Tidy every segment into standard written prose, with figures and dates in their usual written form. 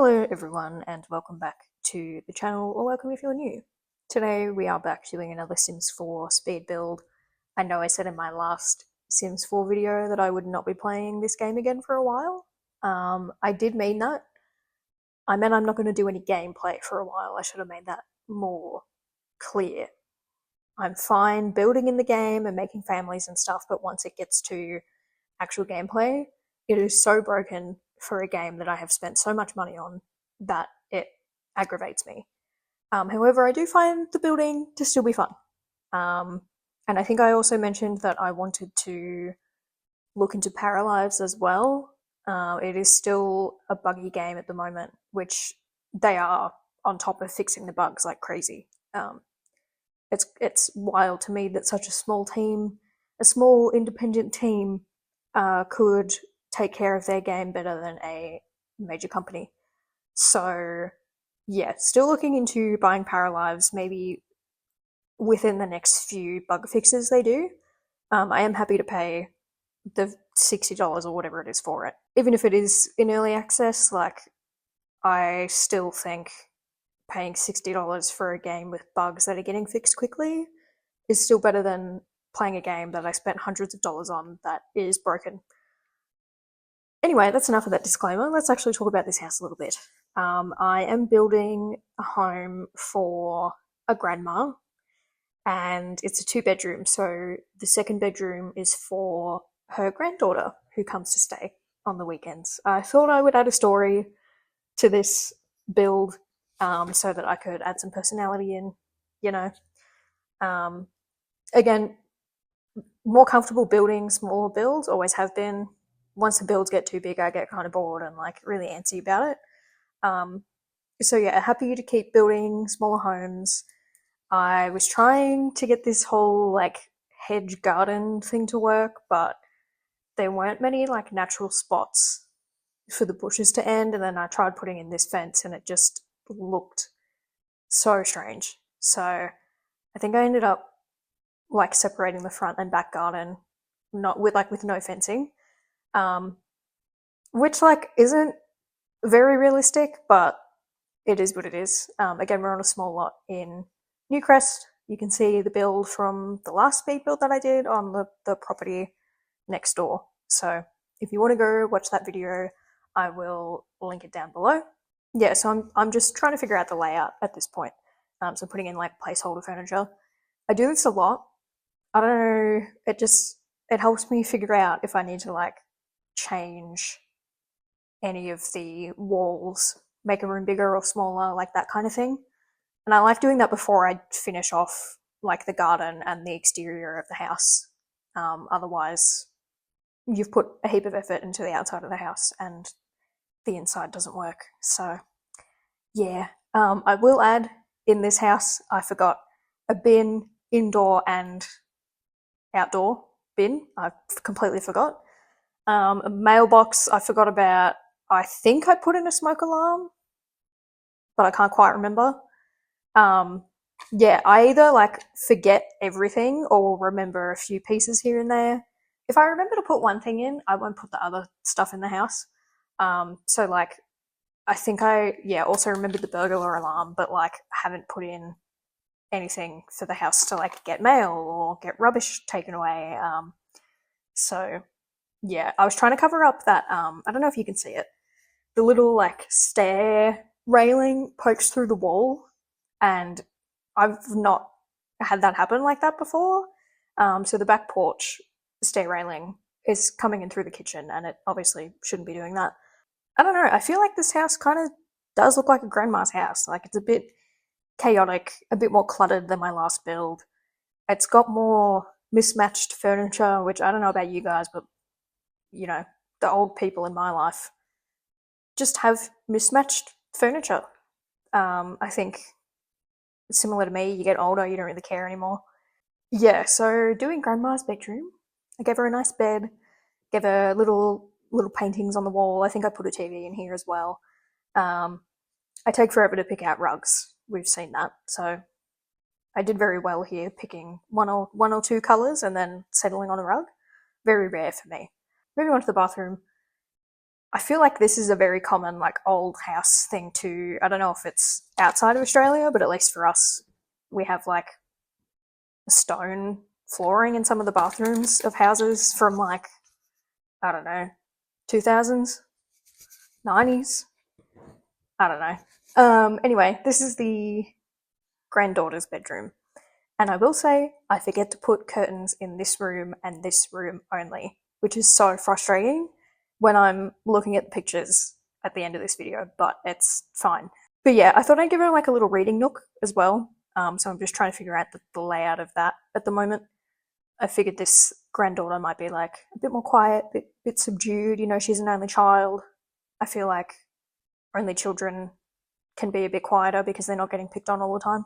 Hello everyone and welcome back to the channel, or welcome if you're new. Today we are back doing another Sims 4 speed build. I know I said in my last Sims 4 video that I would not be playing this game again for a while. I did mean that. I meant I'm not going to do any gameplay for a while. I should have made that more clear. I'm fine building in the game and making families and stuff, but once it gets to actual gameplay, it is so broken for a game that I have spent so much money on that it aggravates me. However, I do find the building to still be fun. And I think I also mentioned that I wanted to look into Paralives as well. It is still a buggy game at the moment, which they are on top of fixing the bugs like crazy. It's wild to me that such a small team, a small independent team, could take care of their game better than a major company. So yeah, still looking into buying Paralives maybe within the next few bug fixes they do. I am happy to pay the $60 or whatever it is for it. Even if it is in early access, like, I still think paying $60 for a game with bugs that are getting fixed quickly is still better than playing a game that I spent hundreds of dollars on that is broken. Anyway, that's enough of that disclaimer. Let's actually talk about this house a little bit. I am building a home for a grandma, and it's a 2-bedroom, so the second bedroom is for her granddaughter who comes to stay on the weekends. I thought I would add a story to this build, so that I could add some personality in, you know. Again, more comfortable building smaller builds, always have been. Once the builds get too big, I get kind of bored and like really antsy about it. So yeah, happy to keep building smaller homes. I was trying to get this whole like hedge garden thing to work, but there weren't many like natural spots for the bushes to end, and then I tried putting in this fence and it just looked so strange. So I think I ended up like separating the front and back garden, not with no fencing, which like isn't very realistic, but it is what it is. Again, we're on a small lot in Newcrest. You can see the build from the last speed build that I did on the property next door. So if you want to go watch that video, I will link it down below. Yeah, so I'm just trying to figure out the layout at this point. So putting in like placeholder furniture. I do this a lot. I don't know, it helps me figure out if I need to like change any of the walls, make a room bigger or smaller, like that kind of thing. And I like doing that before I finish off like the garden and the exterior of the house. Otherwise, you've put a heap of effort into the outside of the house and the inside doesn't work. So yeah, I will add in this house, I forgot a bin, indoor and outdoor bin. I completely forgot. A mailbox I forgot about. I think I put in a smoke alarm, but I can't quite remember. Yeah, I either like forget everything or remember a few pieces here and there. If I remember to put one thing in, I won't put the other stuff in the house. So like, I think also remembered the burglar alarm, but like haven't put in anything for the house to like get mail or get rubbish taken away. So yeah, I was trying to cover up that, I don't know if you can see it, the little like stair railing pokes through the wall, and I've not had that happen like that before. So the back porch stair railing is coming in through the kitchen, and it obviously shouldn't be doing that. I don't know, I feel like this house kind of does look like a grandma's house. Like, it's a bit chaotic, a bit more cluttered than my last build. It's got more mismatched furniture, which I don't know about you guys, but you know, the old people in my life just have mismatched furniture. I think similar to me, you get older, you don't really care anymore. Yeah, so doing grandma's bedroom, I gave her a nice bed, gave her little paintings on the wall. I think I put a TV in here as well. I take forever to pick out rugs. We've seen that, so I did very well here, picking one or two colours and then settling on a rug. Very rare for me. Moving on to the bathroom. I feel like this is a very common like old house thing too. I don't know if it's outside of Australia, but at least for us, we have like stone flooring in some of the bathrooms of houses from like, I don't know, 2000s, 90s. I don't know. Anyway, this is the granddaughter's bedroom. And I will say, I forget to put curtains in this room and this room only, which is so frustrating when I'm looking at the pictures at the end of this video, but it's fine. But yeah, I thought I'd give her like a little reading nook as well. So I'm just trying to figure out the layout of that at the moment. I figured this granddaughter might be like a bit more quiet, bit subdued. You know, she's an only child. I feel like only children can be a bit quieter because they're not getting picked on all the time.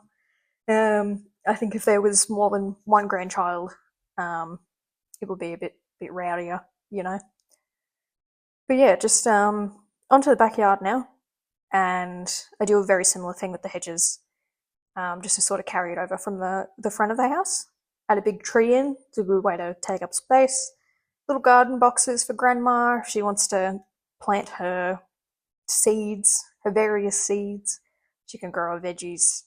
I think if there was more than one grandchild, it would be a bit rowdier, you know. But yeah, just onto the backyard now, and I do a very similar thing with the hedges, just to sort of carry it over from the front of the house. Add a big tree in. It's a good way to take up space. Little garden boxes for grandma if she wants to plant her seeds, her various seeds. She can grow her veggies.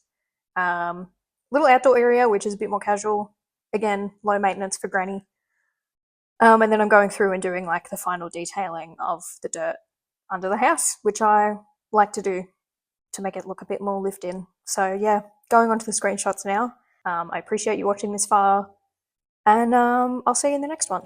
Little outdoor area, which is a bit more casual. Again, low maintenance for granny. And then I'm going through and doing like the final detailing of the dirt under the house, which I like to do to make it look a bit more lived in. So yeah, going on to the screenshots now. I appreciate you watching this far, and I'll see you in the next one.